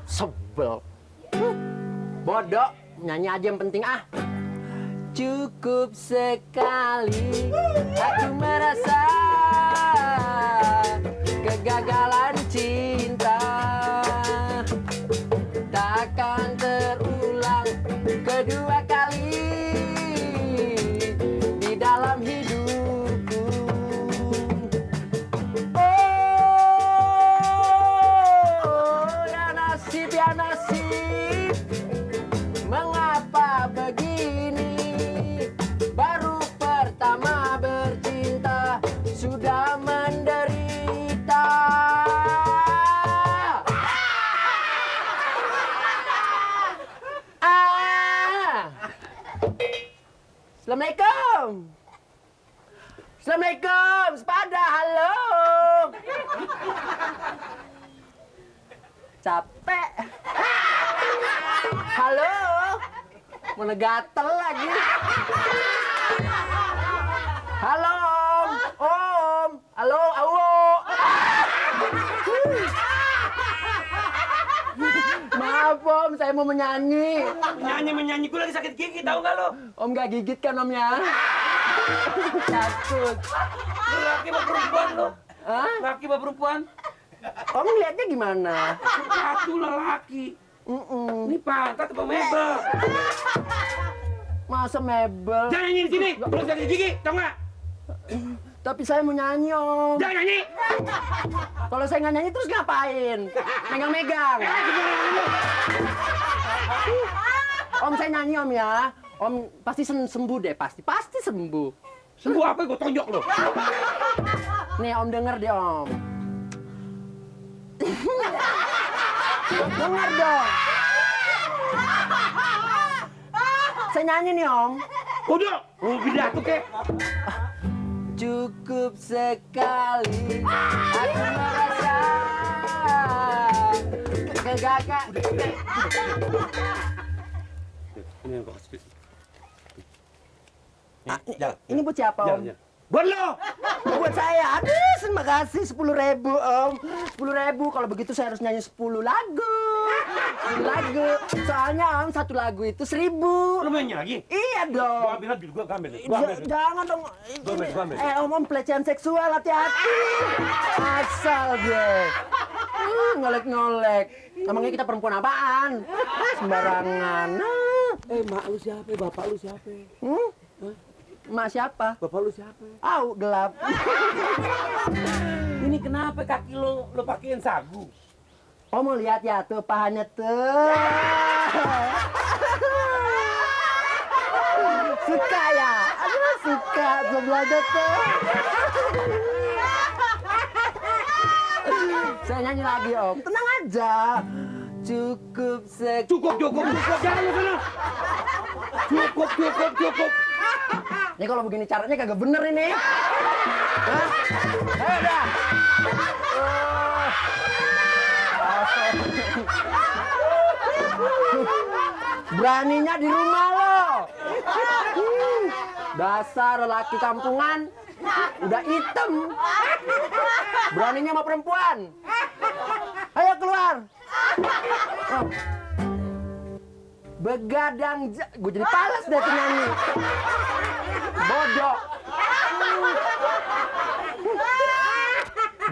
Sebel. Bodoh, nyanyi aja yang penting ah. Cukup sekali aku merasa kegagalan cinta takkan terulang kedua kali di dalam hidupku. Oh, ya nasib, mengapa begini? Baru pertama bercinta sudah menderita. Assalamualaikum. Assalamualaikum, sepada, halo. Capek. Halo. Mana gatel lagi. Halo, Om. Halo, awo. Maaf, Om, saya mau menyanyi. Menyanyi, gue lagi sakit gigi, tahu nggak lo? Om nggak gigit kan, Om ya? Takut. Lu laki apa perempuan lo? Hah? Laki apa perempuan? Om lihatnya gimana? Satu lelaki. Ini pantat apa mebel? Masa mebel? Jangan nyanyi di sini, lu sakit gigi, tahu nggak? Tapi saya mau nyanyi, Om. Jangan nyanyi. Kalau saya nggak nyanyi terus ngapain? Megang-megang. Om, saya nyanyi, Om ya. Om pasti sembuh deh, pasti sembuh. Sembuh apa? Gue tonjok lo. Nih, Om denger deh, Om. Dengar dong. Saya nyanyi nih, Om. Udah, pidato kek. Cukup sekali aku merasa kegagalan. Ini buat siapa, Om? Buat lo. Buat saya. Aduh, terima kasih 10.000, Om. 10.000. Kalau begitu saya harus nyanyi 10 lagu. 10 lagu. Soalnya, Om, satu lagu itu 1.000. Lo mainnya lagi? Iya dong. Gua ambil duit gua ambil. Jangan dong. Gua ambil. Om, pelecehan seksual, hati-hati. Asal gue. Ngolek-ngolek. Emangnya kita perempuan apaan? Sembarangan. Mak lu siapa? Bapak lu siapa? Mak siapa? Bapak lu siapa? Au, gelap. Ini kenapa kaki lo pakein sagu? Oh, mau lihat ya tuh pahanya tuh. Suka ya? Aduh, suka sebelahnya tuh. Saya nyanyi lagi, Om. Tenang aja. Cukup Cukup. Jangan lu sana. Cukup. Ini kalau begini caranya kagak bener ini. Hah? Ayo dah. Beraninya di rumah lo. Dasar lelaki kampungan. Udah hitam. Beraninya sama perempuan. Ayo keluar. Oh. Begadang, gue jadi palas deh nyanyi. Bodoh.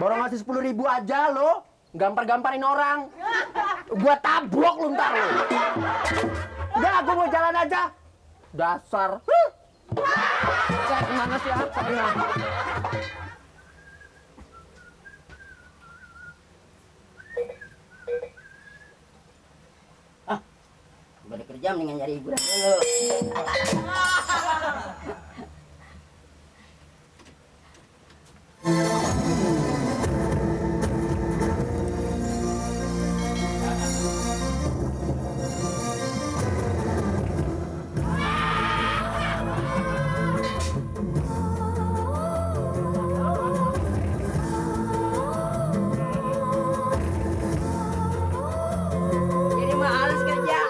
Baru ngasih 10.000 aja lo, gampar-gamparin orang. Gua tablok lu ntar lo. Udah, gue mau jalan aja. Dasar. Saya kemana sih apanya? Udah kerja mendingan nyari hiburan dulu. Jadi mah harus kerja.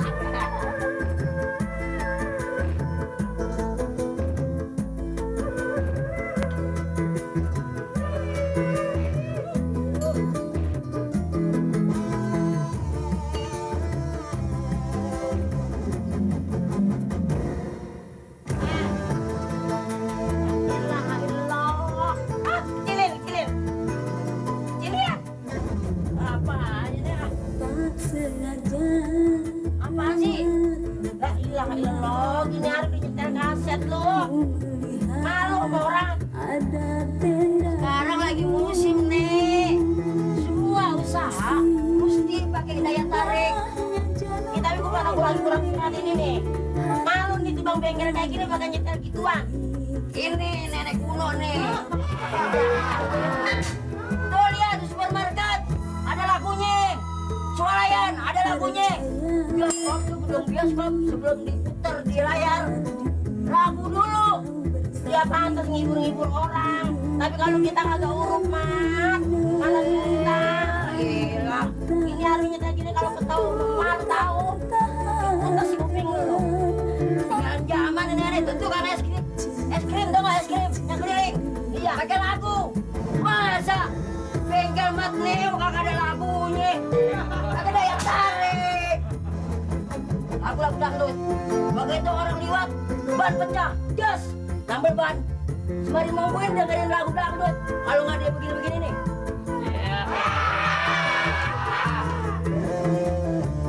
abang bengkel kayak gini makan nyetel gituan. Ini nenek kuno nih. Tuh lihat di supermarket ada lagunya. Swalayan ada lagunya. Bioskop tuh belum bioskop sebelum diputar di layar. Lagu dulu. Setiap pantas ngibur-ngibur orang. Tapi kalau kita kagak urut mat, mana kita? Gila. Ini harinya kayak gini kalau ketahu malu tahu. Kita si kuping dulu. Jangan nenek tentu kan es krim dong es krim yang keliling. Iya pakai lagu. Masa bengkel mat Neo kagak ada lagunya, kagak ada yang tarik. Lagu-lagu dangdut. Begitu orang liwat, ban pecah, jas, nambel ban. Sembari nungguin dengerin lagu dangdut. Kalau nggak dia begini-begini nih.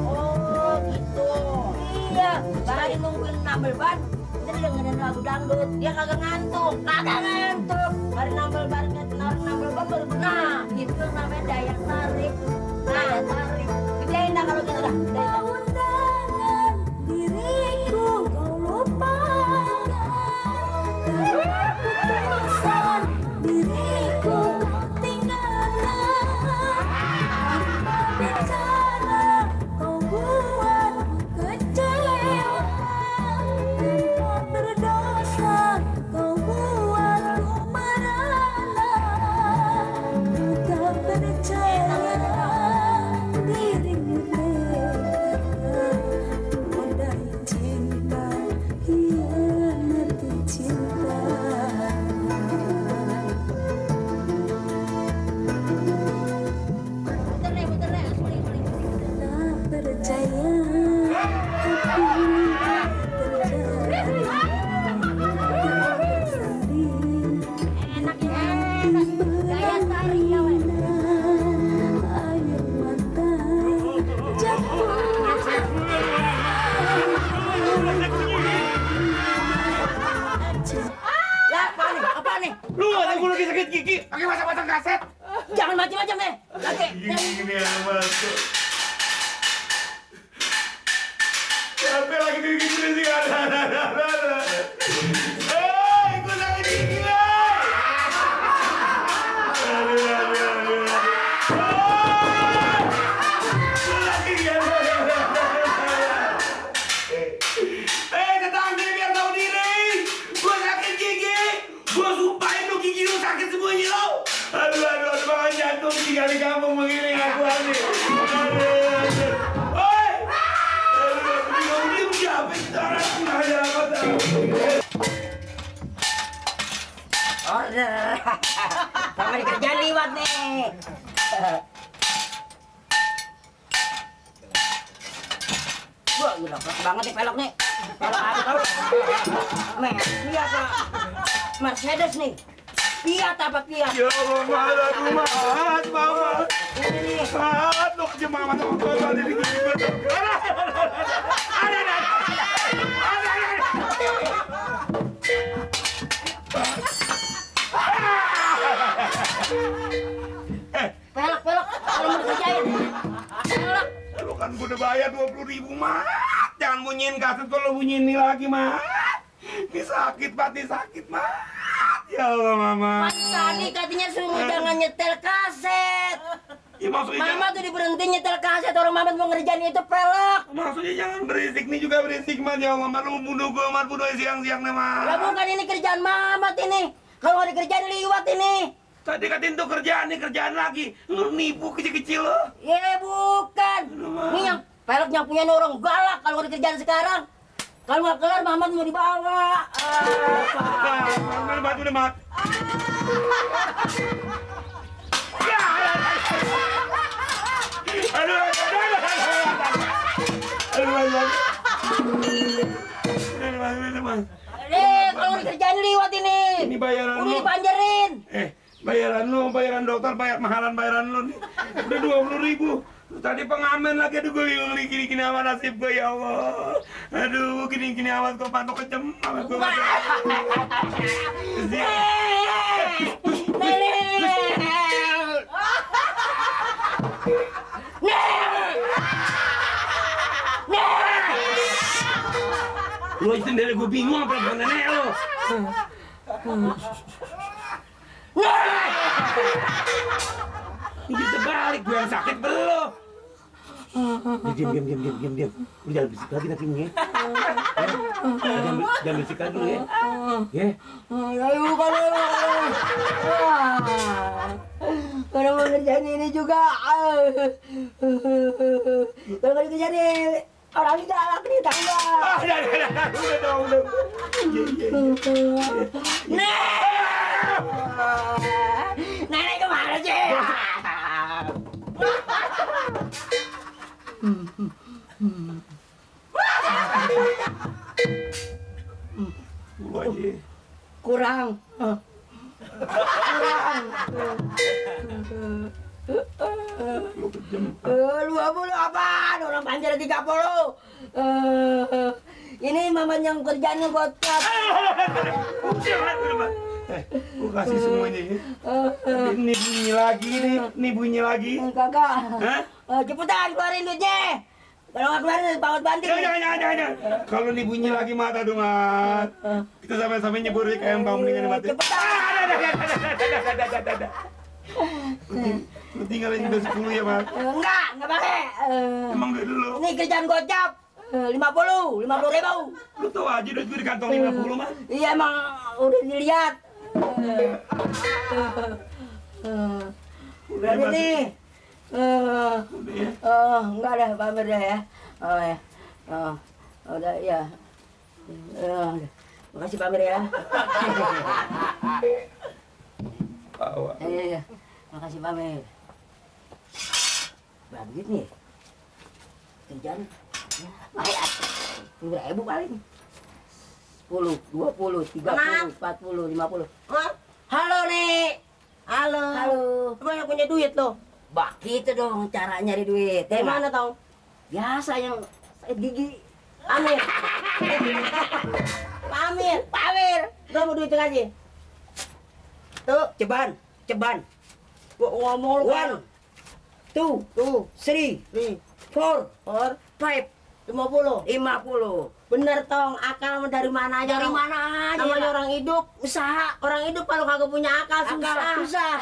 Oh gitu. Iya, sembari nungguin nambel ban. Dia dengerin lagu dangdut, dia kagak ngantuk. Mari nambel ban, baru benar. Itu namanya daya tarik. Daya tarik. Gedein dah kalau gitu dah. Undangan diriku kau lupakan. Keputusan diriku kau tinggalkan. Tanpa bicara kau buat kecewa. Tanpa berdosa kau buatku merana. Tak percaya dirimu tega modal cinta hianati cinta. Muter nih, Tak percaya enak ya. Daya tarik ya, weh. air mata jatuh. Ya, apa nih? Lu ada gue lagi sakit gigi, pakai pasang-pasang kaset. Jangan macam-macam deh. Lagi. Gini amat tuh. Sampai lagi gigi sih ada. Gue sakit gigi lah. Aduh. Gue sakit gigi. Tetangga biar tahu diri. Gue sakit gigi. Gue sumpahin lu gigi lu sakit semuanya lo. Aduh, makan jantung tinggal di kampung begini aku nih. Aduh. Oi! Aduh, diem siapa itu orang? Nggak ada apa tahu. Order. Sama di kerjaan liwat nih. Wah, gila keras banget nih pelok nih. Pelok apa tahu? Lihat Pak. Mercedes nih. Fiat apa Fiat? Ya Allah, maaf, Mama. Ini nih. Maaf, lu kejemaman sama gue tadi di gigi gue tuh. Ada. Pelok. Kalau mau dikerjain. Pelok. Lu kan gue udah bayar 20.000, Mat. Jangan bunyiin kaset kalau bunyiin ini lagi, Mat. Ini sakit, Mat. Ya Allah, Mama. Mas tadi katanya suruh jangan nyetel kaset. Ya maksudnya Mama tuh diberhentiin nyetel kaset, orang Mama mau ngerjain itu pelok. maksudnya jangan berisik, nih juga berisik, Mat. Ya Allah, Mat, lu bunuh gue, Mat. Bunuh siang-siang nih, Mat. Ya bukan ini kerjaan Mamat ini. Kalau nggak dikerjain liwat ini. Tadi katain tuh kerjaan nih, kerjaan lagi. Lu nipu kecil-kecil lo. Ya bukan. Ini yang pelok yang punya orang galak kalau nggak dikerjain sekarang. Kalau nggak kelar Mamat mau dibawa. Mana batu deh, Mat. Aduh. Kalau dikerjain liwat ini. Ini bayaran Udah lu. dipanjerin. Bayaran dokter, mahalan bayaran lu nih. Udah 20.000. Tadi pengamen lagi, aduh gue bingung nih, gini amat nasib gue, ya Allah. Aduh, gini amat gue pantok kejem, amat gue Lu sendiri gue bingung apa bukan nenek lo. Ini terbalik, gue yang sakit belum. Diam. Lu jangan berisik lagi nanti ya. Jangan berisik lagi ya. Ya. Ayo kalau mau ngerjain ini juga. Kalau nggak dikerjain orang ini galak nih tangga. Udah. Nenek kemana sih? Lu aja. Kurang. Lu kejam. 20 apaan? Orang panjang 30. Ini mama yang kerjanya gocap. Udah. Gue kasih semuanya ya. Ini bunyi lagi nih bunyi lagi. Kakak. Hah? Cepetan keluarin duitnya. Kalau nggak keluarin, bangun banting. Jangan. Kalau nih bunyi lagi mata dong, Mat. Kita sampai nyebur di kayak bang mendingan mati. Cepetan. Lu tinggalin udah 10 ya, Mat. Enggak pakai. Emang gue dulu. Ini kerjaan gocap. 50 ribu. Lu tau aja duit gue di kantong 50, Mat. Iya emang udah dilihat. Berarti nih. Udah ya. Enggak ada pamer dah ya. Oh ya. Udah ya. Makasih pamer ya. Bawa. Iya. Makasih pamer. Berapa duit nih? Kerjaan. Bayar. 10.000 paling. 10, 20, 30, 40, 50. Halo, Nek. Halo. Emang yang punya duit lo? Bah, gitu dong cara nyari duit. Dari mana, Tong? Biasa yang gigi. Amir. Pamir. Berapa duit lagi? Tuh, ceban. Gua ngomong lu. 1, 2, 3, 4, 5, 50. Bener Tong, akal dari mana aja? Dari mana aja? Namanya orang hidup, usaha. Orang hidup kalau kagak punya akal susah.